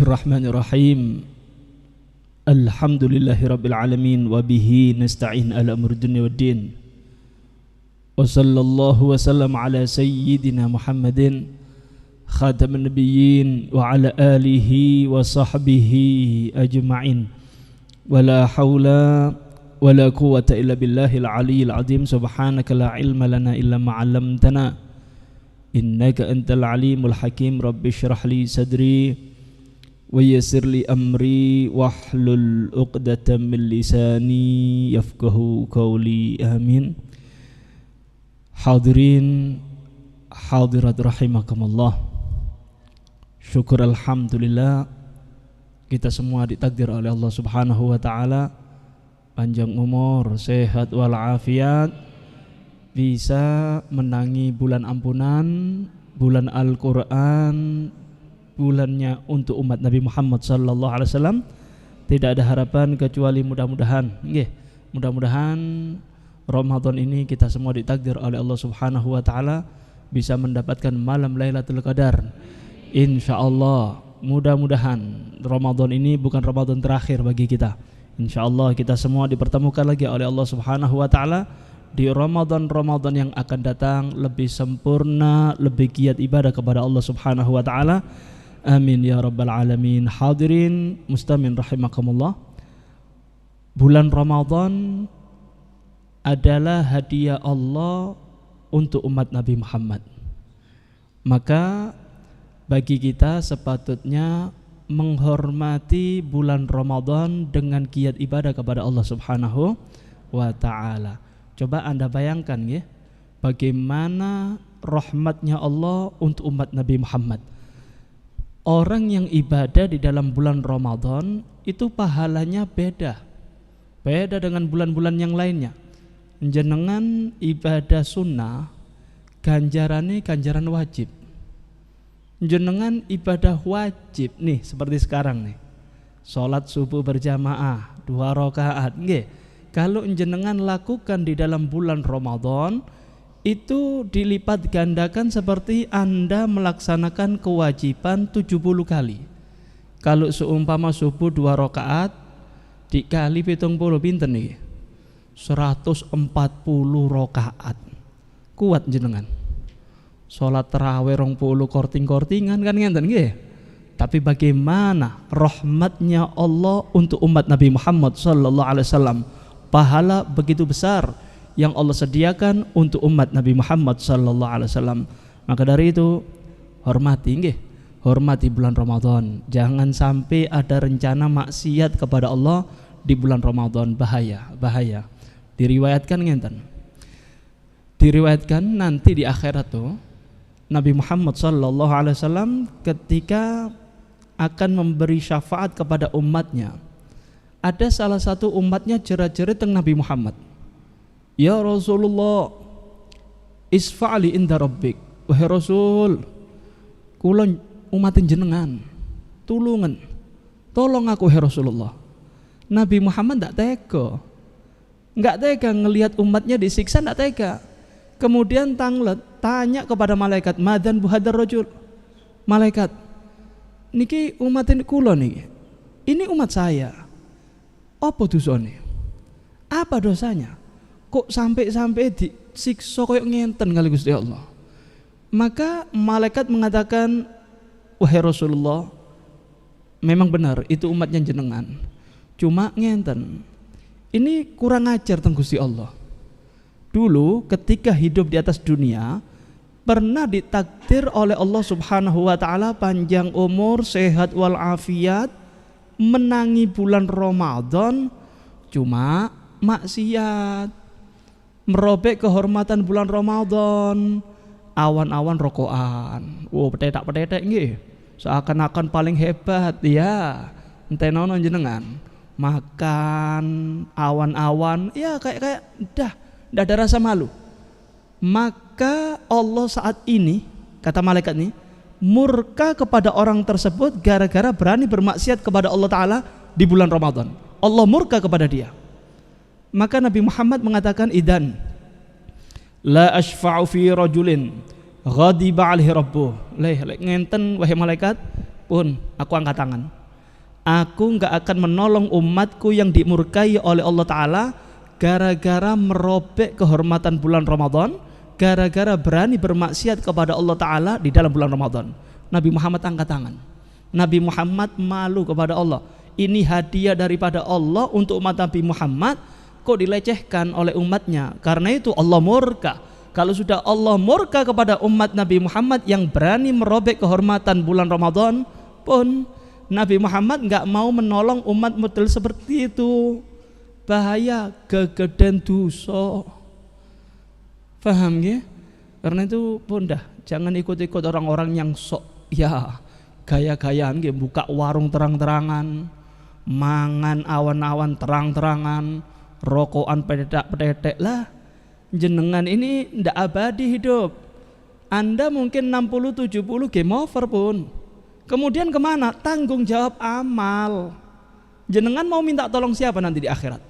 Bismillahirrahmanirrahim. Alhamdulillahirabbil alamin wa bihi nasta'in ala umuri dunya waddin. Wa sallallahu wa sallam ala sayyidina Muhammadin khataman nabiyyin wa ala alihi wa sahbihi ajma'in. Wa la haula wa la quwwata illa billahil aliyyil azim. Subhanaka la ilma lana illa ma 'allamtana innaka antal alimul hakim. Rabbi shrah li sadri wa yassir li amri wahlul 'uqdatam min lisani yafqahu qawli. Amin. Hadirin hadirat rahimakumullah. Syukur alhamdulillah kita semua ditakdir oleh Allah Subhanahu wa taala panjang umur, sehat walafiat, bisa menangi bulan ampunan, bulan Al-Qur'an, bulannya untuk umat Nabi Muhammad sallallahu alaihi wasallam. Tidak ada harapan kecuali mudah-mudahan Ramadan ini kita semua ditakdir oleh Allah Subhanahu wa taala bisa mendapatkan malam Lailatul Qadar. Insyaallah, mudah-mudahan Ramadan ini bukan Ramadan terakhir bagi kita. Insyaallah kita semua dipertemukan lagi oleh Allah Subhanahu wa taala di Ramadan yang akan datang lebih sempurna, lebih giat ibadah kepada Allah Subhanahu wa taala. Amin ya rabbal alamin. Hadirin mustamin rahimakumullah. Bulan Ramadan adalah hadiah Allah untuk umat Nabi Muhammad. Maka bagi kita sepatutnya menghormati bulan Ramadan dengan giat ibadah kepada Allah Subhanahu wa taala. Coba Anda bayangkan ya, bagaimana rahmatnya Allah untuk umat Nabi Muhammad. Orang yang ibadah di dalam bulan Ramadan itu pahalanya beda dengan bulan-bulan yang lainnya. Jenengan ibadah sunnah ganjarannya ganjaran wajib. Jenengan ibadah wajib nih seperti sekarang nih, sholat subuh berjamaah 2 rakaat nggih. Kalau jenengan lakukan di dalam bulan Ramadan itu dilipat gandakan seperti Anda melaksanakan kewajiban 70 kali. Kalau seumpama subuh 2 rakaat dikali 70 pinten nih? 140 rakaat. Kuat jenengan. Salat tarawih 20 korting-kortingan kan ngenten nggih. Tapi bagaimana rahmatnya Allah untuk umat Nabi Muhammad sallallahu alaihi wasallam? Pahala begitu besar yang Allah sediakan untuk umat Nabi Muhammad sallallahu alaihi wasallam. Maka dari itu hormati bulan Ramadan. Jangan sampai ada rencana maksiat kepada Allah di bulan Ramadan. Bahaya. Diriwayatkan nanti di akhirat tuh Nabi Muhammad sallallahu alaihi wasallam ketika akan memberi syafaat kepada umatnya, ada salah satu umatnya jerat-jerit tentang Nabi Muhammad. Ya Rasulullah, isfa'li inda rabbik. Wahai Rasul, kula umatin jenengan, tolong aku wahai Rasulullah. Nabi Muhammad enggak tega ngelihat umatnya disiksa, enggak tega. Kemudian tanya kepada malaikat, madan buhadar rajul. Malaikat, niki umatin kula niki. Ini umat saya. Apa dosane? Apa dosanya? Kok sampai disiksa koyo ngenten kali Gusti Allah. Maka malaikat mengatakan, wahai Rasulullah, memang benar itu umatnya jenengan. Cuma ngenten, ini kurang ajar teng Gusti Allah. Dulu ketika hidup di atas dunia pernah ditakdir oleh Allah Subhanahu wa taala panjang umur, sehat walafiat, menangi bulan Ramadan, cuma maksiat, merobek kehormatan bulan Ramadan, awan-awan rokokan, petetak nggih, seakan-akan paling hebat ya, entenono jenengan, makan awan-awan, ya kayak dah tidak ada rasa malu. Maka Allah saat ini, kata malaikat ini, murka kepada orang tersebut gara-gara berani bermaksiat kepada Allah Ta'ala di bulan Ramadan. Allah murka kepada dia. Maka Nabi Muhammad mengatakan, idan la ashfa'u fi rajulin ghadiba alaihi rabbuh. Lek ngenten wahai malaikat, Pun, aku angkat tangan. Aku nggak akan menolong umatku yang dimurkai oleh Allah Ta'ala gara-gara merobek kehormatan bulan Ramadan, gara-gara berani bermaksiat kepada Allah Ta'ala di dalam bulan Ramadan. Nabi Muhammad angkat tangan. Nabi Muhammad malu kepada Allah. Ini hadiah daripada Allah untuk umat Nabi Muhammad, kok dilecehkan oleh umatnya. Karena itu Allah murka. Kalau sudah Allah murka kepada umat Nabi Muhammad yang berani merobek kehormatan bulan Ramadan, pun Nabi Muhammad nggak mau menolong umat model seperti itu. Bahaya, gegeden dosa. Paham ya? Karena itu pun dah, jangan ikut-ikut orang-orang yang sok ya gaya-gayaan nggih, buka warung terang-terangan, mangan awan-awan terang-terangan, rokokan pedetek-pedetek lah. Jenengan ini ndak abadi hidup. Anda mungkin 60-70 game over pun. Kemudian kemana? Tanggung jawab amal. Jenengan mau minta tolong siapa nanti di akhirat?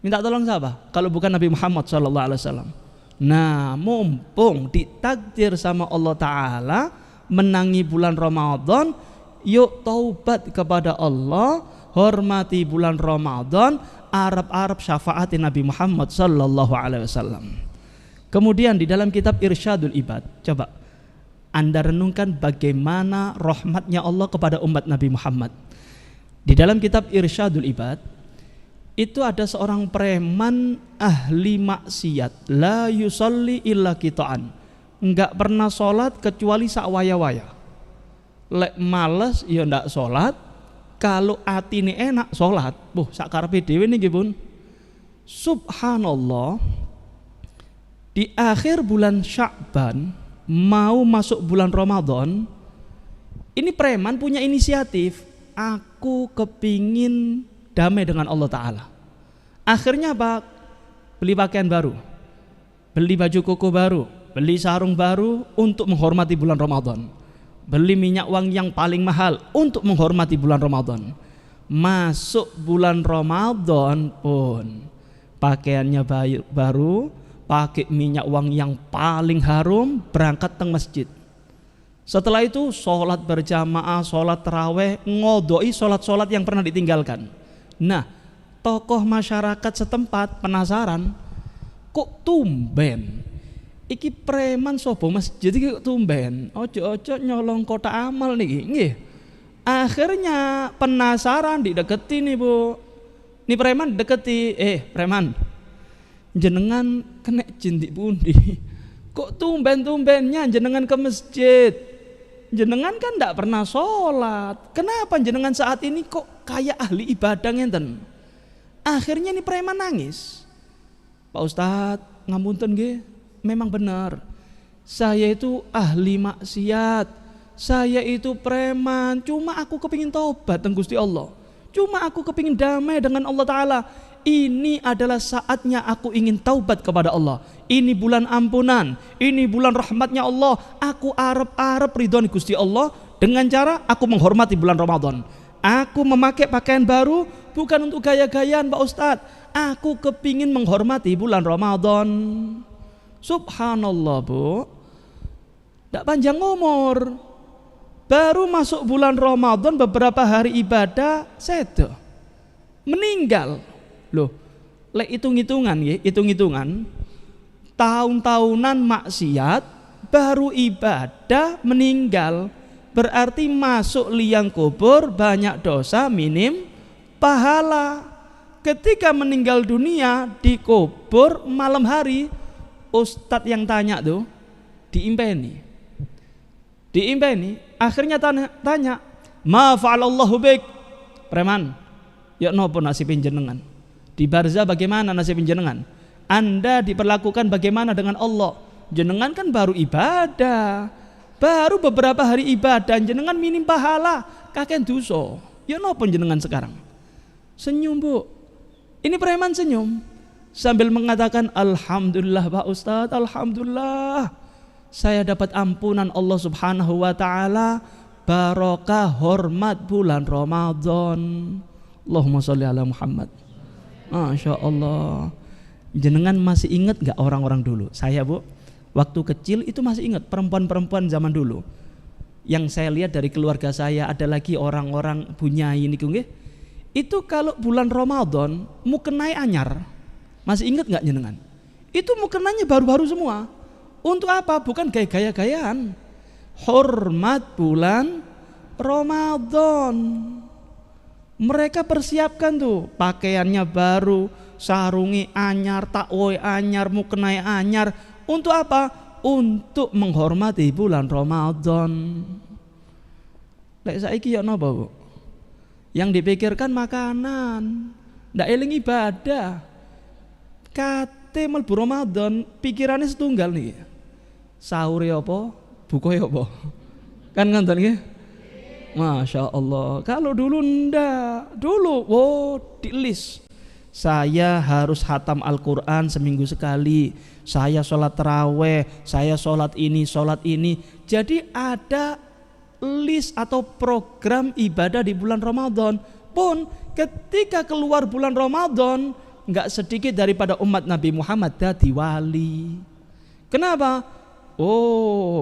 Minta tolong siapa? Kalau bukan Nabi Muhammad SAW. Nah, mumpung ditakdir sama Allah Ta'ala menangi bulan Ramadan, yuk taubat kepada Allah, hormati bulan Ramadan, Arab syafaati Nabi Muhammad SAW. Kemudian di dalam kitab Irsyadul Ibad, coba Anda renungkan bagaimana rahmatnya Allah kepada umat Nabi Muhammad. Di dalam kitab Irsyadul Ibad itu ada seorang preman ahli maksiat, la yusalli illa qita'an, enggak pernah sholat kecuali sak waya-waya. Lek males ya ndak sholat, kalau atine enak sholat. Sak karepe dhewe niki pun. Subhanallah, di akhir bulan Sya'ban mau masuk bulan Ramadan, ini preman punya inisiatif, aku kepingin damai dengan Allah Ta'ala. Akhirnya apa? Beli pakaian baru, beli baju koko baru, beli sarung baru untuk menghormati bulan Ramadan, beli minyak wangi yang paling mahal untuk menghormati bulan Ramadan. Masuk bulan Ramadan pun pakaiannya baru, pakai minyak wangi yang paling harum, berangkat teng masjid. Setelah itu sholat berjamaah, sholat taraweh, ngodoi sholat-sholat yang pernah ditinggalkan. Nah, tokoh masyarakat setempat penasaran, kok tumben iki preman sopo masjid iki kok tumben, ojo-ojo nyolong kotak amal niki nggih. Akhirnya penasaran, dideketi nih Bu. Nih preman deketi, preman, jenengan kena jindik pundi? Kok tumben-tumbennya jenengan ke masjid? Jenengan kan ndak pernah sholat. Kenapa jenengan saat ini kok kayak ahli ibadah ngenten? Akhirnya nih preman nangis. Pak Ustadz, ngapunten nggih, memang benar. Saya itu ahli maksiat. Saya itu preman. Cuma aku kepingin taubat teng Gusti Allah. Cuma aku kepingin damai dengan Allah Ta'ala. Ini adalah saatnya aku ingin taubat kepada Allah. Ini bulan ampunan, ini bulan rahmatnya Allah. Aku arep ridhoni Gusti Allah dengan cara aku menghormati bulan Ramadan. Aku memakai pakaian baru bukan untuk gaya-gayaan Pak Ustadz. Aku kepingin menghormati bulan Ramadan. Subhanallah Bu, tidak panjang umur, baru masuk bulan Ramadan beberapa hari ibadah sedo meninggal. Loh, lek hitung-hitungan ya, hitung-hitungan tahun-tahunan maksiat baru ibadah meninggal, berarti masuk liang kubur banyak dosa minim pahala. Ketika meninggal dunia dikubur malam hari, ustadz yang tanya tuh diimpeni, akhirnya tanya ma fa'alallahu bik, preman ya nopo nasibin jenengan di barzah, bagaimana nasib jenengan? Anda diperlakukan bagaimana dengan Allah? Jenengan kan baru ibadah, baru beberapa hari ibadah, jenengan minim pahala, kakek dosa. Ya napa jenengan sekarang? Senyum Bu. Ini preman senyum sambil mengatakan alhamdulillah Pak Ustadz, alhamdulillah saya dapat ampunan Allah Subhanahu wa taala, barokah hormat bulan Ramadan. Allahumma sholli ala Muhammad. Masya Allah. Jenengan masih ingat gak orang-orang dulu? Saya Bu, waktu kecil itu masih ingat perempuan-perempuan zaman dulu. Yang saya lihat dari keluarga saya, ada lagi orang-orang bunyai niku nggih. Itu kalau bulan Ramadan mukenai anyar. Masih ingat nggak jenengan? Itu mukenanya baru-baru semua. Untuk apa? Bukan gaya-gayaan. Hormat bulan Ramadan. Mereka persiapkan tuh pakaiannya baru, sarungi anyar, takwoy anyar, mukenai anyar. Untuk apa? Untuk menghormati bulan Ramadan. Lek saiki ya napa, Bu? Yang dipikirkan makanan, ndak eling ibadah. Kate mlebu Ramadan, pikirannya setunggal nih. Sahur apa? Buka apa? Kan ngonten nggih? Masya Allah. Kalau dulu ndak, dulu di list. Saya harus hatam Al-Quran seminggu sekali. Saya sholat taraweh, saya sholat ini. Jadi ada list atau program ibadah di bulan Ramadan. Pun ketika keluar bulan Ramadan, nggak sedikit daripada umat Nabi Muhammad dadi wali. Kenapa?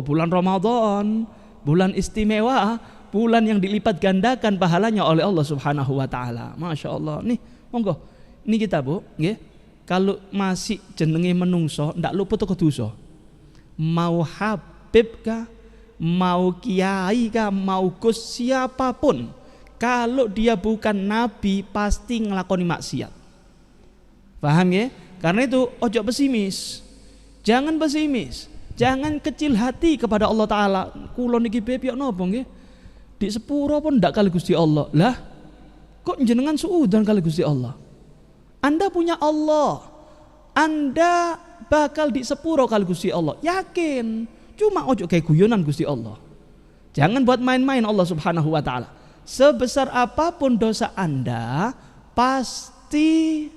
Bulan Ramadan, bulan istimewa, bulan yang dilipat gandakan pahalanya oleh Allah Subhanahu wa taala. Masya Allah. Nih, monggo. Ini kita, Bu, nggih. Kalau masih jenenge menungso, ndak luput ke dosa. Mau habib kah, mau kiai kah, mau gus siapapun, kalau dia bukan nabi pasti ngelakoni maksiat. Paham ya? Karena itu ojo pesimis. Jangan pesimis. Jangan kecil hati kepada Allah Ta'ala. Kulo niki beb yo nopo nggih? Di sepuro pun ndak kali Gusti Allah. Lah, kok jenengan suudan kali Gusti Allah? Anda punya Allah. Anda bakal di sepuro kali Gusti Allah. Yakin. Cuma ojo kayak guyonan Gusti Allah. Jangan buat main-main Allah Subhanahu wa taala. Sebesar apapun dosa Anda, pasti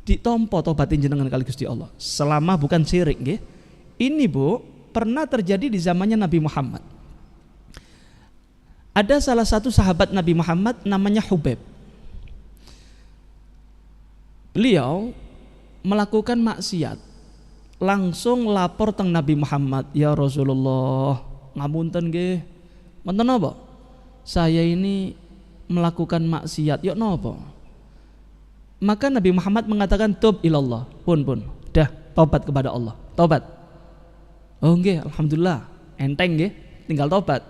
ditompo tobatin jenengan kali Gusti Allah. Selama bukan syirik nggih. Ini, Bu, pernah terjadi di zamannya Nabi Muhammad. Ada salah satu sahabat Nabi Muhammad namanya Hubeb. Beliau melakukan maksiat, langsung lapor teng Nabi Muhammad, ya Rasulullah, ngapunten nggih, menten apa? Saya ini melakukan maksiat, yuk napa? Maka Nabi Muhammad mengatakan tub ilallah, pun, dah tobat kepada Allah, tobat. Oh nggih, alhamdulillah, enteng nggih, tinggal tobat.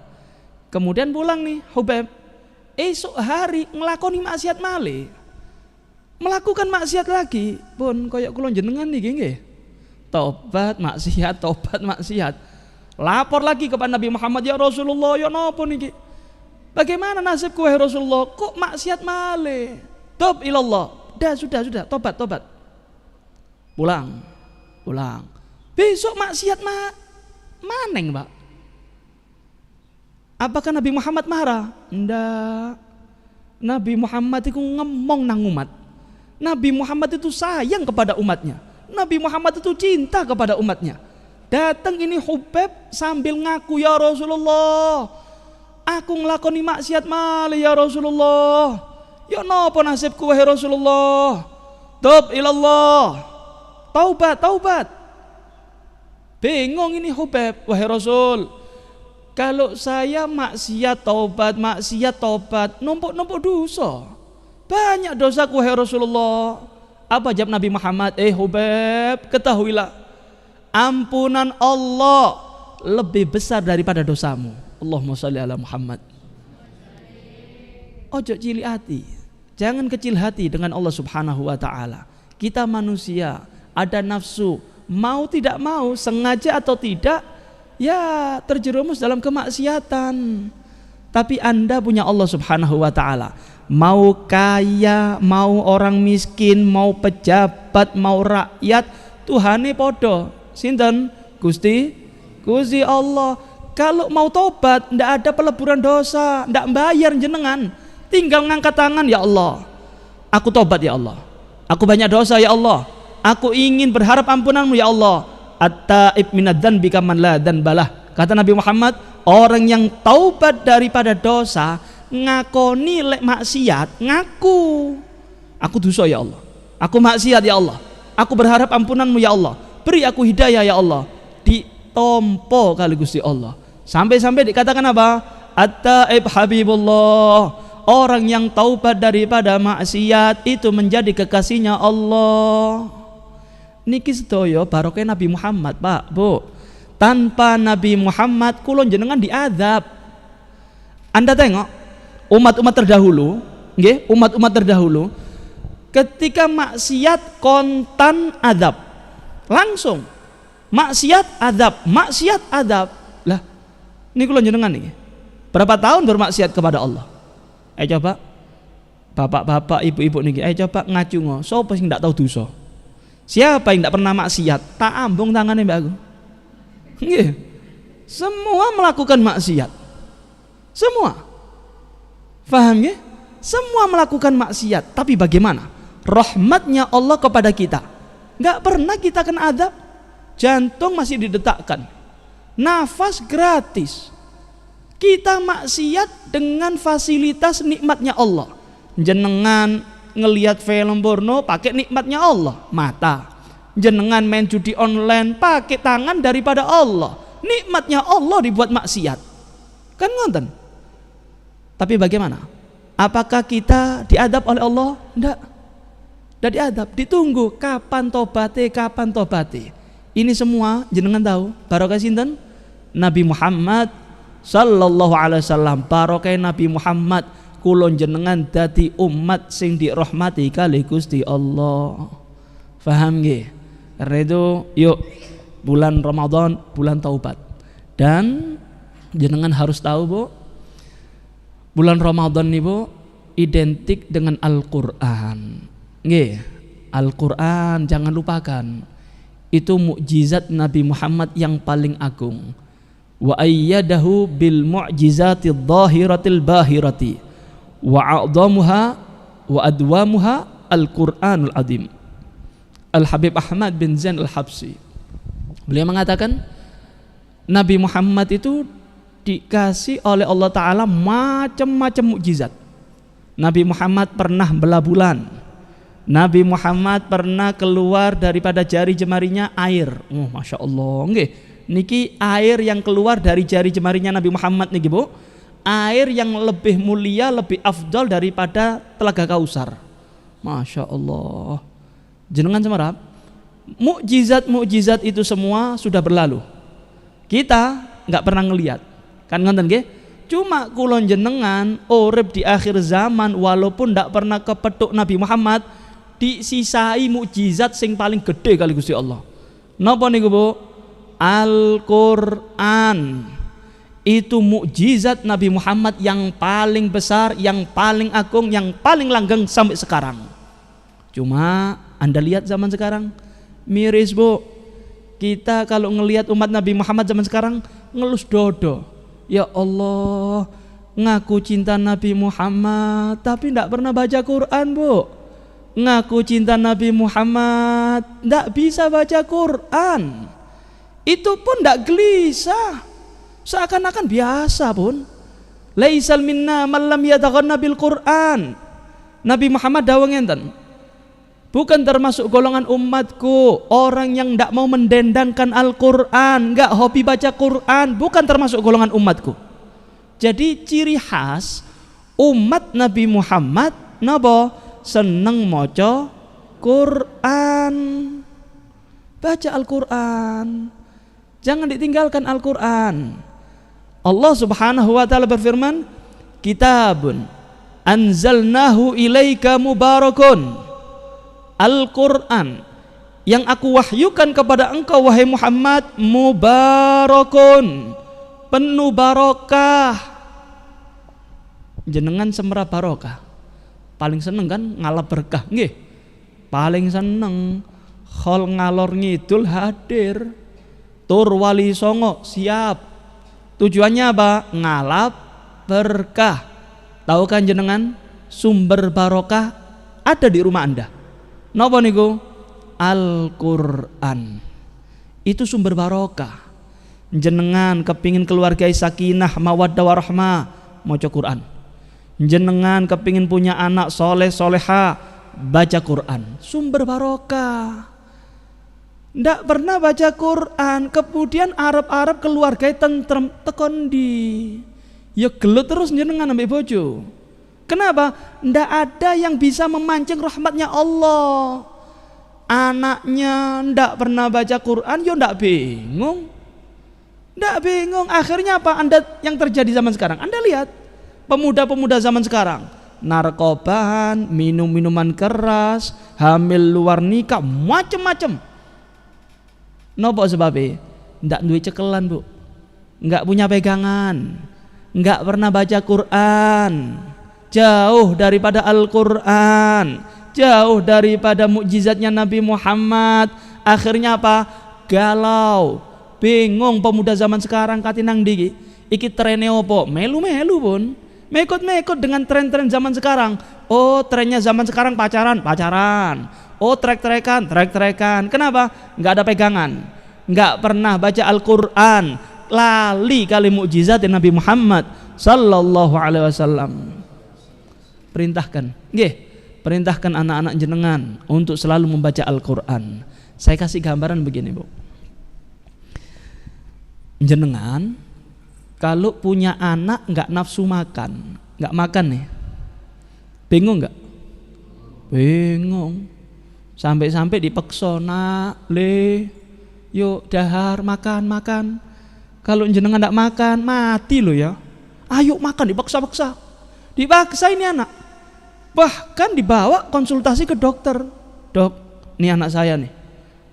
Kemudian pulang nih Hubeb, esok hari ngelakoni maksiat malih. Melakukan maksiat lagi, pun koyok kula jenengan niki nggih. Tobat maksiat, lapor lagi kepada Nabi Muhammad, ya Rasulullah, ya napa niki? Bagaimana nasibku wahai Rasulullah? Kok maksiat malih? Tub ilallah. Dah sudah, tobat. Pulang. Besok maksiat maneng, Pak. Apakah Nabi Muhammad marah? Ndak. Nabi Muhammad itu ngomong nang umat. Nabi Muhammad itu sayang kepada umatnya. Nabi Muhammad itu cinta kepada umatnya. Datang ini Hubeb sambil ngaku, ya Rasulullah, aku ngelakoni maksiat malih ya Rasulullah. Ya napa nasibku wahai Rasulullah? Tub ilallah. Taubat. Bingung ini Hubeb, wahai Rasul. Kalau saya maksiat tobat, numpuk dosa. Banyak dosaku wahai Rasulullah. Apa jawab Nabi Muhammad? Hubeb, ketahuilah, ampunan Allah lebih besar daripada dosamu. Allahumma sholli ala Muhammad. Ojo cilik hati. Jangan kecil hati dengan Allah Subhanahu wa taala. Kita manusia, ada nafsu, mau tidak mau, sengaja atau tidak, ya terjerumus dalam kemaksiatan. Tapi Anda punya Allah Subhanahu wa taala. Mau kaya, mau orang miskin, mau pejabat, mau rakyat, Tuhane podo. Sinten? Gusti Allah. Kalau mau tobat, ndak ada peleburan dosa, ndak bayar jenengan. Tinggal ngangkat tangan, ya Allah, aku tobat ya Allah, aku banyak dosa ya Allah, aku ingin berharap ampunanmu ya Allah. At-taib minadz dzanbi kaman la dzanbalah. Kata Nabi Muhammad, orang yang taubat daripada dosa, ngakoni lek maksiat, ngaku, aku dosa ya Allah, aku maksiat ya Allah, aku berharap ampunanmu ya Allah, beri aku hidayah ya Allah. Ditompo kali Gusti Allah. Sampai-sampai dikatakan apa? At-taib habibullah. Orang yang taubat daripada maksiat itu menjadi kekasihnya Allah. Niki sedaya barokah Nabi Muhammad, Pak, Bu. Tanpa Nabi Muhammad kula jenengan diadab. Anda tengok umat-umat terdahulu, nggih, umat-umat terdahulu ketika maksiat kontan adab. Langsung maksiat adab. Lah, ini kula jenengan nih. Berapa tahun bermaksiat kepada Allah? Coba bapak-bapak, ibu-ibu niki, coba ngacungo, sapa sing ndak tahu dosa? Siapa yang ndak pernah maksiat? Tak ambung tangannya Mbak aku. Nggih. Semua melakukan maksiat. Semua. Paham nggih? Semua melakukan maksiat, tapi bagaimana? Rahmatnya Allah kepada kita. Nggak pernah kita kena adab. Jantung masih didetakkan. Nafas gratis. Kita maksiat dengan fasilitas nikmatnya Allah. Jenengan ngelihat film porno pakai nikmatnya Allah, mata. Jenengan main judi online pakai tangan daripada Allah. Nikmatnya Allah dibuat maksiat. Kan ngoten. Tapi bagaimana? Apakah kita diadab oleh Allah? Enggak. Enggak diadab, ditunggu kapan tobaté. Ini semua jenengan tahu barokah sinten? Nabi Muhammad sallallahu alaihi wasallam. Barokah Nabi Muhammad kulon jenengan dadi umat sing dirahmati kali Gusti Allah. Paham nggih? Karena itu yuk bulan Ramadan bulan taubat. Dan jenengan harus tahu, Bu, bulan Ramadan nih, Bu, identik dengan Al-Qur'an. Nggih, Al-Qur'an jangan lupakan. Itu mukjizat Nabi Muhammad yang paling agung. Wa ayyadahu bil mu'jizati dhahiratil bahirati wa a'dhamuha wa adwamuha Al-Qur'anul Azim. Al-Habib Ahmad bin Zain Al-Habsyi, beliau mengatakan Nabi Muhammad itu dikasih oleh Allah Ta'ala macam-macam mukjizat. Nabi Muhammad pernah belah bulan. Nabi Muhammad pernah keluar daripada jari jemarinya air. Oh, Masya Allah, nggih. Niki air yang keluar dari jari jemarinya Nabi Muhammad niki, Bu, air yang lebih mulia, lebih afdal daripada telaga Kausar. Masya Allah. Jenengan semarap, mukjizat itu semua sudah berlalu. Kita nggak pernah ngelihat, kan ngoten nggih? Cuma kulon jenengan urip di akhir zaman walaupun ndak pernah kepethuk Nabi Muhammad, disisai mukjizat sing paling gede kali Gusti Allah. Napa niku, Bu? Al-Qur'an. Itu mukjizat Nabi Muhammad yang paling besar, yang paling agung, yang paling langgeng sampai sekarang. Cuma Anda lihat zaman sekarang miris, Bu. Kita kalau ngelihat umat Nabi Muhammad zaman sekarang ngelus dodo. Ya Allah, ngaku cinta Nabi Muhammad tapi tidak pernah baca Quran, Bu. Ngaku cinta Nabi Muhammad tidak bisa baca Quran. Itu pun tidak gelisah, seakan-akan biasa pun. Laisal minna man lam yataghanna bil Quran. Nabi Muhammad dawuh ngenten, bukan termasuk golongan umatku orang yang tidak mau mendendangkan Al-Quran, nggak hobi baca Quran, bukan termasuk golongan umatku. Jadi ciri khas umat Nabi Muhammad napa? Seneng maca Quran, baca Al-Quran, jangan ditinggalkan Al-Quran. Allah Subhanahu wa ta'ala berfirman, kitabun anzalnahu ilaika mubarakun. Al-Quran yang aku wahyukan kepada engkau wahai Muhammad mubarakun, penuh barokah. Jenengan semera barokah, paling seneng kan ngalap berkah, nggih. Paling seneng khol ngalor ngidul hadir, tur wali songo siap. Tujuannya apa? Ngalap berkah. Tahu kan jenengan sumber barokah ada di rumah Anda. Napa niku? Al-Qur'an. Itu sumber barokah. Jenengan kepingin keluarga sakinah mawaddah warahmah, maca Quran. Jenengan kepingin punya anak soleh soleha, baca Quran. Sumber barokah. ndak pernah baca Quran, kemudian Arab keluarga tentrem tekon di ya gelut terus jenengan ambek bojo. Kenapa? Ndak ada yang bisa memancing rahmatnya Allah. Anaknya ndak pernah baca Quran, yo ndak bingung. Ndak bingung. Akhirnya apa? Anda yang terjadi zaman sekarang. Anda lihat pemuda-pemuda zaman sekarang, narkobahan, minum minuman keras, hamil luar nikah, macem-macem. Nopo sebabnya? Ndak duwe cekelan, Bu. Nggak punya pegangan. Nggak pernah baca Quran. Jauh daripada Al-Quran, jauh daripada mukjizatnya Nabi Muhammad. Akhirnya apa? Galau, bingung pemuda zaman sekarang katinang digi. Iki trennya opo? Melu-melu pun. Mekot-mekot dengan tren-tren zaman sekarang. Oh, trennya zaman sekarang pacaran. Oh, trek-trekan. Kenapa? Nggak ada pegangan. Nggak pernah baca Al-Quran. Lali kali mukjizat Nabi Muhammad sallallahu alaihi wasallam. Perintahkan anak-anak jenengan untuk selalu membaca Al-Quran. Saya kasih gambaran begini, Bu. Jenengan kalau punya anak nggak nafsu makan, nggak makan nih, bingung nggak? Bingung. Sampai-sampai dipaksa, nak, yuk dahar makan. Kalau jenengan nggak makan, mati lo ya. Ayo makan, dipaksa ini anak. Bahkan dibawa konsultasi ke dokter. Dok, ini anak saya nih,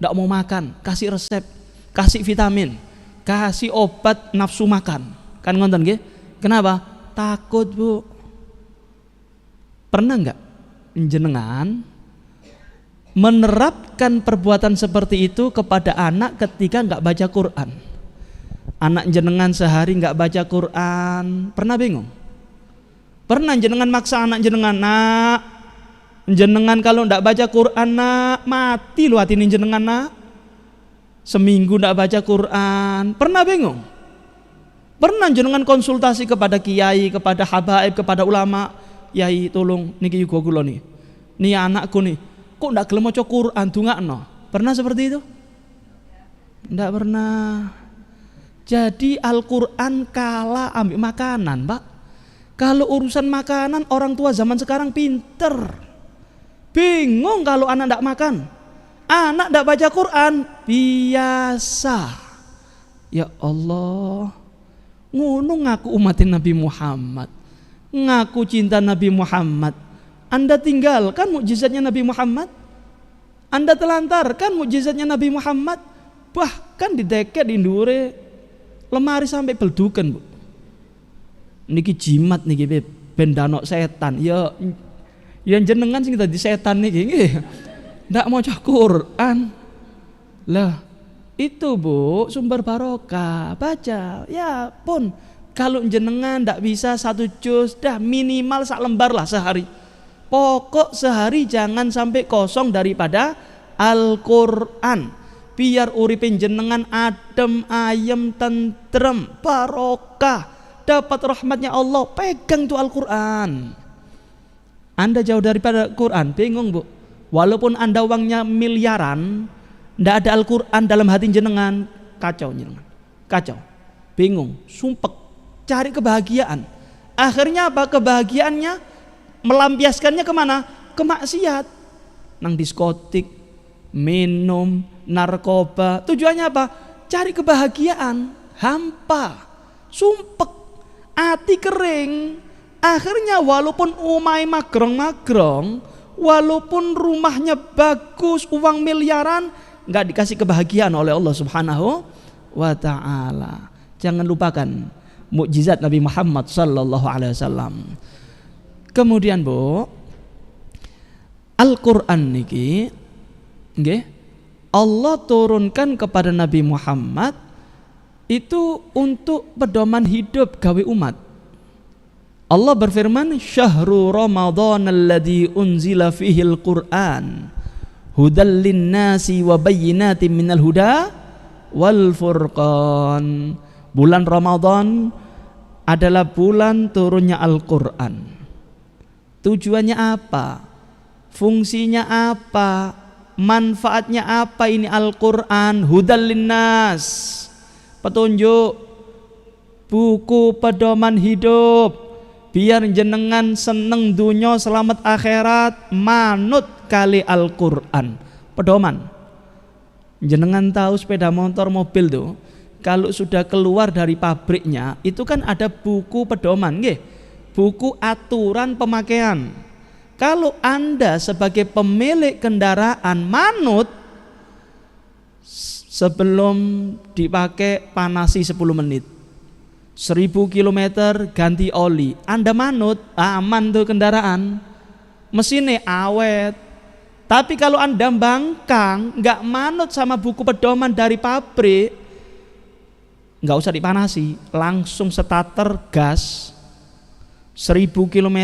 nggak mau makan, kasih resep, kasih vitamin, kasih obat nafsu makan. Kan ngonton nggih? Kenapa? Takut, Bu. Pernah nggak jenengan menerapkan perbuatan seperti itu kepada anak ketika nggak baca Quran? Anak jenengan sehari nggak baca Quran, pernah bingung? Pernah jenengan maksa anak jenengan, nak, jenengan kalau ndak baca Quran, nak, mati lu hati jenengan, nak. Seminggu ndak baca Quran, pernah bingung? Pernah jenengan konsultasi kepada kiai, kepada habaib, kepada ulama, yai tolong niki yugo kula nih. Nih anakku nih, kok ndak gelem maca Quran dongakno. Pernah seperti itu? Ndak pernah. Jadi Al-Quran kalah ambil makanan, Pak. Kalau urusan makanan orang tua zaman sekarang pinter. Bingung kalau anak ndak makan. Anak ndak baca Quran, biasa. Ya Allah. Ngono ngaku umatin Nabi Muhammad. Ngaku cinta Nabi Muhammad. Anda tinggalkan mukjizatnya Nabi Muhammad. Anda telantarkan mukjizatnya Nabi Muhammad. Bahkan dideket di ndure lemari sampai beldukan, Bu. Niki jimat niki ben danok setan. Ya jenengan sing dadi setan niki nggih. Ndak maca Quran. Lah, itu, Bu, sumber barokah. Baca. Ya pun kalau jenengan ndak bisa 1 juz, dah minimal sak lembar lah sehari. Pokok sehari jangan sampai kosong daripada Al-Quran. Biar uripin jenengan adem, ayem, tentrem, barokah. Dapat rahmatnya Allah, pegang tuh Al-Quran. Anda jauh daripada Quran, bingung, Bu. Walaupun Anda uangnya miliaran, ndak ada Al-Quran dalam hati jenengan, kacau jenengan. Kacau, bingung, sumpek, cari kebahagiaan. Akhirnya apa? Kebahagiaannya melampiaskannya kemana? Ke maksiat. Nang diskotik, minum, narkoba. Tujuannya apa? Cari kebahagiaan. Hampa, sumpek, ati kering. Akhirnya walaupun umai magrong-magrong, walaupun rumahnya bagus, uang miliaran, nggak dikasih kebahagiaan oleh Allah Subhanahu wa ta'ala. Jangan lupakan mukjizat Nabi Muhammad sallallahu alaihi wasallam. Kemudian, Bu, Al-Quran niki nggih Allah turunkan kepada Nabi Muhammad itu untuk pedoman hidup gawe umat. Allah berfirman, "Syahrul Ramadan alladzi unzila fihil Qur'an hudal linnasi wa bayyinatin minal huda wal furqan." Bulan Ramadan adalah bulan turunnya Al-Qur'an. Tujuannya apa? Fungsinya apa? Manfaatnya apa ini Al-Quran? Hudal linnas, petunjuk, buku pedoman hidup, biar jenengan seneng dunya selamat akhirat, manut kali Al-Quran. Pedoman, jenengan tahu sepeda motor mobil tuh kalau sudah keluar dari pabriknya itu kan ada buku pedoman, nggih, buku aturan pemakaian. Kalau Anda sebagai pemilik kendaraan manut, sebelum dipakai panasi 10 menit, 1000 km ganti oli, Anda manut, aman tuh kendaraan, mesinnya awet. Tapi kalau Anda bangkang, nggak manut sama buku pedoman dari pabrik, nggak usah dipanasi, langsung starter gas, 1000 km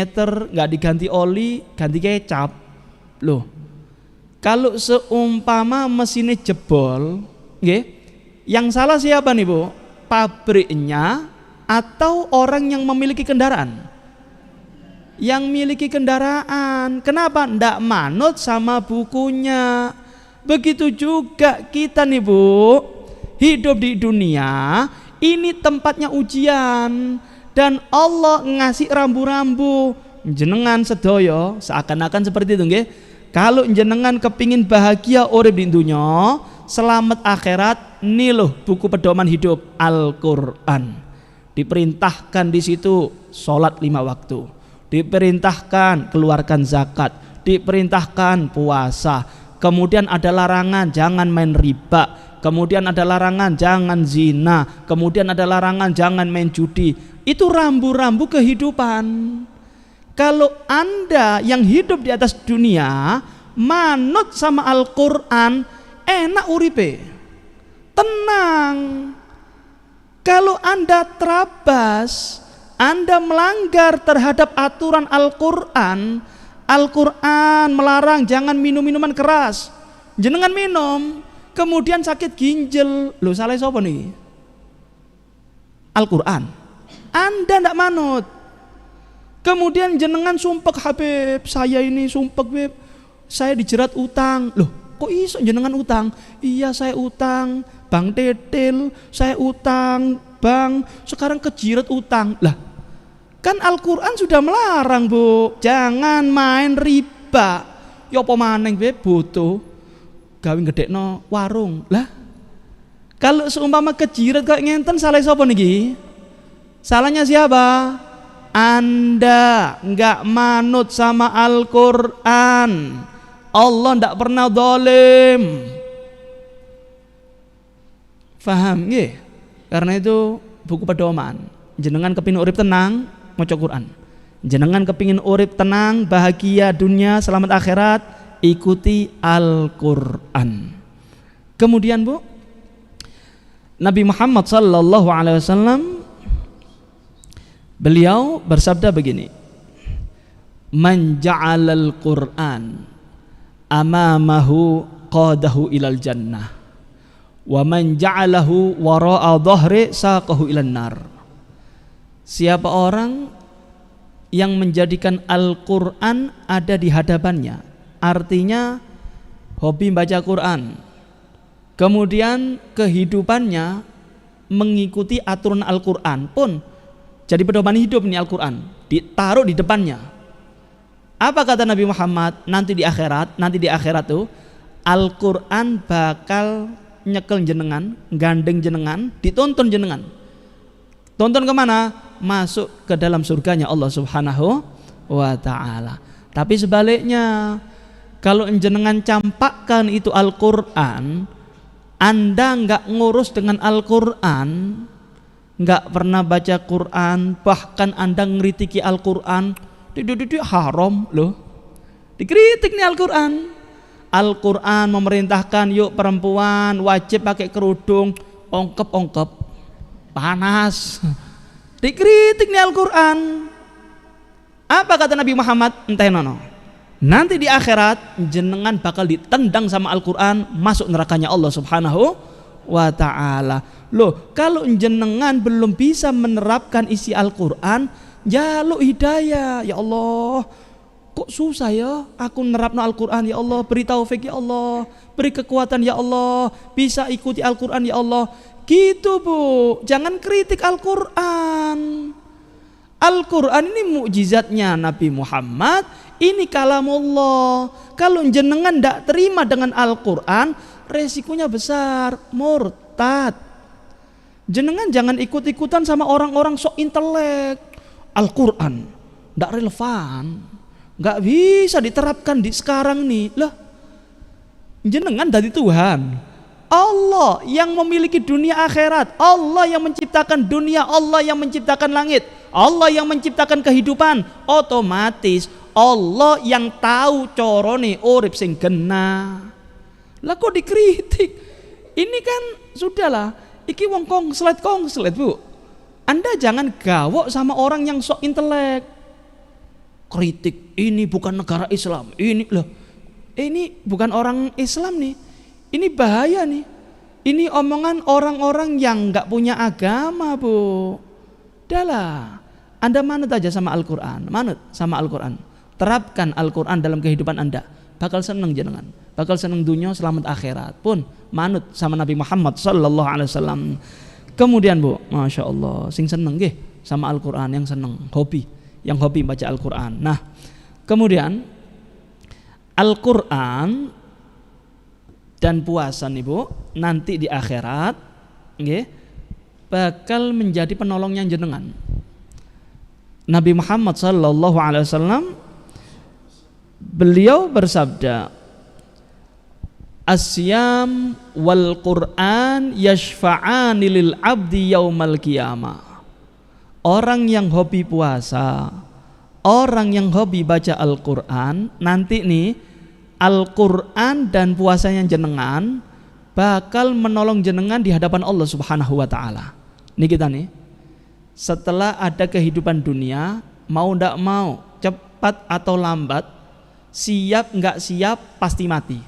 nggak diganti oli, ganti kecap. Loh, kalau seumpama mesinnya jebol, yang salah siapa nih Bu? Pabriknya atau orang yang memiliki kendaraan? Yang miliki kendaraan. Kenapa? Ndak manut sama bukunya. Begitu juga kita nih Bu, hidup di dunia ini tempatnya ujian. Dan Allah ngasih rambu-rambu jenengan sedoyo, seakan-akan seperti itu nggih. Kalau jenengan kepingin bahagia urip di dunia, selamat akhirat, nih loh buku pedoman hidup Al-Qur'an. Diperintahkan di situ sholat 5 waktu, diperintahkan keluarkan zakat, diperintahkan puasa. Kemudian ada larangan jangan main riba, kemudian ada larangan jangan zina, kemudian ada larangan jangan main judi. Itu rambu-rambu kehidupan. Kalau Anda yang hidup di atas dunia manut sama Al-Quran, enak uripe, tenang. Kalau Anda terabas, Anda melanggar terhadap aturan Al-Quran, Al-Quran melarang jangan minum minuman keras, jenengan minum, kemudian sakit ginjal, loh salah sapa nih? Al-Quran. Anda ndak manut. Kemudian jenengan sumpek, Habib, saya ini sumpek, Habib, saya dijerat utang. Loh, kok iso jenengan utang? Iya, saya utang Bang Tetel, saya utang Bang, sekarang kejirat utang. Lah, kan Al-Quran sudah melarang Bu, jangan main riba. Ya apa maneng Beb, butuh gawe gedekno warung. Lah, kalau seumpama kejirat kayak ngenten, salah sapa niki? Salahnya siapa? Anda nggak manut sama Al-Quran. Allah nggak pernah zalim. Faham nggih? Karena itu buku pedoman. Jenengan kepingin urip tenang, maca Quran. Jenengan kepingin urip tenang, bahagia dunia, selamat akhirat, ikuti Al-Quran. Kemudian Bu, Nabi Muhammad sallallahu alaihi wasallam beliau bersabda begini, man ja'alal Qur'an amamahu qadahu ilal jannah wa man ja'alahu wara'a dhahri saqahu ilan nar. Siapa orang yang menjadikan Al-Qur'an ada di hadapannya, artinya hobi baca Quran, kemudian kehidupannya mengikuti aturan Al-Qur'an pun jadi pedoman hidup ini Al-Quran, ditaruh di depannya. Apa kata Nabi Muhammad? Nanti di akhirat tuh Al-Quran bakal nyekel jenengan, gandeng jenengan, ditonton jenengan. Tonton kemana? Masuk ke dalam surganya Allah Subhanahu wa ta'ala. Tapi sebaliknya, kalau jenengan campakkan itu Al-Quran, Anda nggak ngurus dengan Al-Quran, nggak pernah baca Quran, bahkan Anda ngritiki Al-Quran, haram loh, dikritik nih Al-Quran. Al-Quran memerintahkan yuk perempuan wajib pakai kerudung, ongkep panas, dikritik nih Al-Quran. Apa kata Nabi Muhammad? Entah nono, nanti di akhirat jenengan bakal ditendang sama Al-Quran, masuk nerakanya Allah Subhanahu wa ta'ala. Loh, kalau jenengan belum bisa menerapkan isi Al-Quran, jaluk hidayah. Ya Allah, kok kok susah ya aku nerapno Al-Qur'an ya Allah, beri taufik ya Allah, beri kekuatan ya Allah, bisa ikuti Al-Qur'an ya Allah. Gitu Bu, jangan kritik Al-Qur'an. Al-Qur'an ini mukjizatnya Nabi Muhammad, ini kalamullah. Kalau jenengan tidak terima dengan Al-Qur'an, resikonya besar, murtad. Jenengan jangan ikut-ikutan sama orang-orang sok intelek. Al-Qur'an tidak relevan, nggak bisa diterapkan di sekarang nih. Lah, jenengan dari Tuhan. Allah yang memiliki dunia akhirat, Allah yang menciptakan dunia, Allah yang menciptakan langit, Allah yang menciptakan kehidupan. Otomatis Allah yang tahu corone urip sing gena. Lah kok dikritik? Ini kan sudahlah, iki wong konslet Bu. Anda jangan gawok sama orang yang sok intelek. Kritik, ini bukan negara Islam, ini loh, ini bukan orang Islam nih. Ini bahaya nih. Ini omongan orang-orang yang nggak punya agama Bu. Dahlah, Anda manut aja sama Al-Quran, manut sama Al-Quran. Terapkan Al-Quran dalam kehidupan Anda. Bakal seneng jenengan, bakal seneng dunia, selamat akhirat. Pun manut sama Nabi Muhammad sallallahu alaihi wasallam. Kemudian Bu, Masya Allah, sing seneng nggih sama Al-Quran, yang seneng, yang hobi baca Al-Quran. Nah, kemudian Al-Quran dan puasa nih Bu, nanti di akhirat nggih, bakal menjadi penolongnya jenengan. Nabi Muhammad sallallahu alaihi wasallam beliau bersabda, Asyam wal Qur'an yashfa'ani lil abdi yaumal qiyamah. Orang yang hobi puasa, orang yang hobi baca Al-Qur'an, nanti nih Al-Qur'an dan puasanya jenengan bakal menolong jenengan di hadapan Allah Subhanahu wa taala. Ini kita nih, setelah ada kehidupan dunia, mau ndak mau, cepat atau lambat, siap nggak siap pasti mati.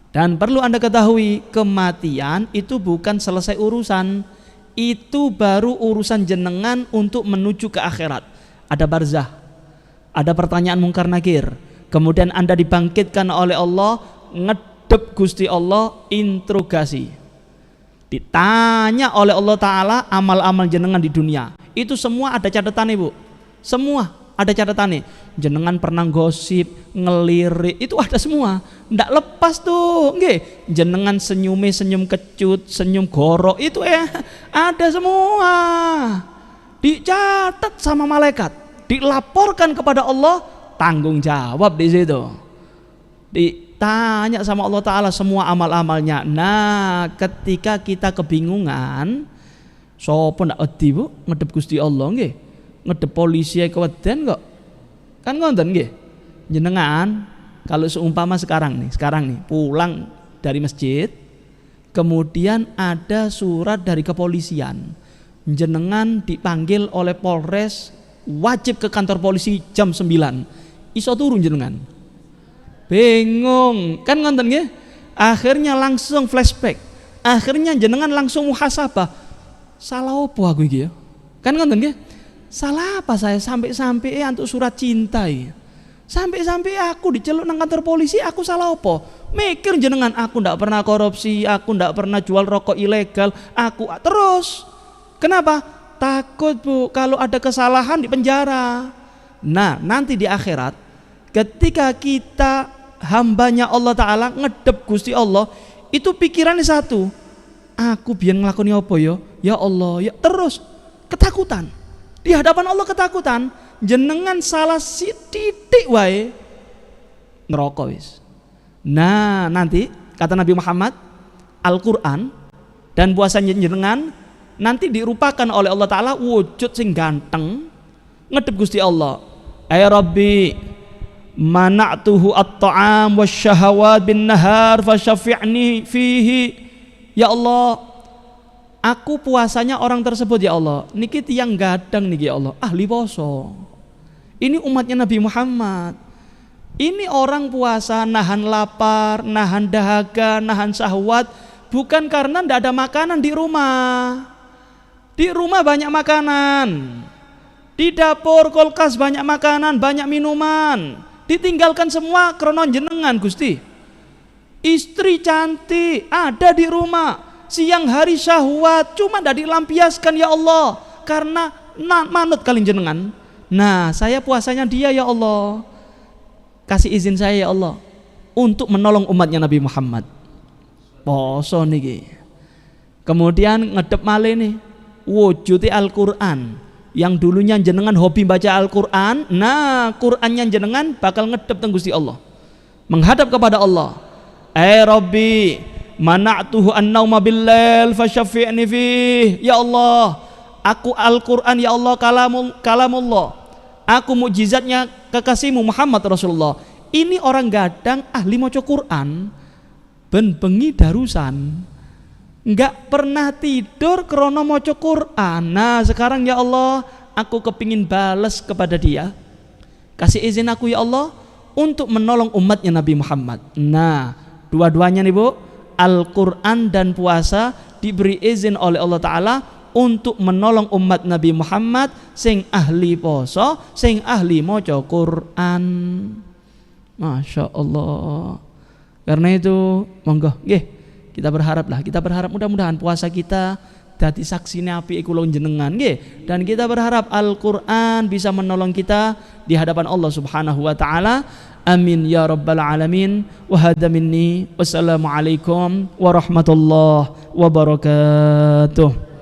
Dan perlu Anda ketahui, kematian itu bukan selesai urusan, itu baru urusan jenengan untuk menuju ke akhirat. Ada barzah, ada pertanyaan mungkar nakir, kemudian Anda dibangkitkan oleh Allah, ngedep Gusti Allah, interogasi, ditanya oleh Allah Ta'ala amal-amal jenengan di dunia. Itu semua ada catatan Bu, semua ada catatan nih. Jenengan pernah gosip, ngelirik, itu ada semua, ndak lepas tuh nggih. Jenengan senyum kecut, senyum gorok, itu ada semua, dicatat sama malaikat, dilaporkan kepada Allah, tanggung jawab di situ, ditanya sama Allah Ta'ala semua amal-amalnya. Nah, ketika kita kebingungan, sopo ndak wedi Bu ngedep Gusti Allah nggih, ngedep polisi keweden kok, kan ngonten nggih. Jenengan kalau seumpama sekarang nih pulang dari masjid, kemudian ada surat dari kepolisian, jenengan dipanggil oleh Polres, wajib ke kantor polisi jam 9, iso turun jenengan, bingung kan ngonten nggih. Akhirnya langsung flashback, akhirnya jenengan langsung muhasabah, salah opo aku iki ya, kan ngonten nggih. Salah apa saya sampai untuk surat cinta ya? Sampai aku diceluk nang kantor polisi, aku salah apa? Mikir jenengan, aku ndak pernah korupsi, aku ndak pernah jual rokok ilegal, aku terus. Kenapa? Takut Bu kalau ada kesalahan di penjara. Nah, nanti di akhirat ketika kita hambanya Allah Ta'ala ngedep Gusti Allah, itu pikirannya satu, aku biar ngelakoni apa ya? Ya Allah, ya terus ketakutan. Di hadapan Allah ketakutan, jenengan salah si titik wae neraka wis. Nah, nanti kata Nabi Muhammad, Al-Qur'an dan puasanya jenengan nanti dirupakan oleh Allah Ta'ala wujud sing ganteng, ngedep Gusti Allah. Ay Rabbi, mana'tuhu at-ta'am wasyahawat bin nahar fasyafi'ni fihi. Ya Allah, aku puasanya orang tersebut ya Allah, niki tiyang gadang niki ya Allah, ahli poso. Ini umatnya Nabi Muhammad. Ini orang puasa nahan lapar, nahan dahaga, nahan syahwat, bukan karena ndak ada makanan di rumah. Di rumah banyak makanan, di dapur kulkas banyak makanan, banyak minuman, ditinggalkan semua krono jenengan Gusti. Istri cantik ada di rumah, siang hari syahwat cuma tidak dilampiaskan ya Allah karena manut kalian jenengan. Nah saya puasanya dia ya Allah, kasih izin saya ya Allah untuk menolong umatnya Nabi Muhammad. Poso niki. Kemudian ngedep malih nih wujuti Al-Quran yang dulunya jenengan hobi baca Al-Quran. Nah Qurannya jenengan bakal ngedep teng Gusti Allah, menghadap kepada Allah. Rabbi mana'tuhu an-nauma bil-lail fasyafi'ni fih. Ya Allah, aku Al-Quran ya Allah, kalamullah, aku mukjizatnya kekasihmu Muhammad Rasulullah. Ini orang gadang ahli maca Quran ben bengi darusan, enggak pernah tidur krono maca Quran. Nah sekarang ya Allah aku kepingin balas kepada dia, kasih izin aku ya Allah untuk menolong umatnya Nabi Muhammad. Nah dua-duanya nih Bu, Al-Quran dan puasa diberi izin oleh Allah Ta'ala untuk menolong umat Nabi Muhammad sing ahli poso, sing ahli maca Quran. Masya Allah. Karena itu monggo nggih, kita berharap mudah-mudahan puasa kita dadi saksine apik iku jenengan nggih, dan kita berharap Al-Qur'an bisa menolong kita di hadapan Allah Subhanahu wa taala. Amin ya rabbal alamin. Wa hadza minni. Wassalamualaikum warahmatullahi wabarakatuh.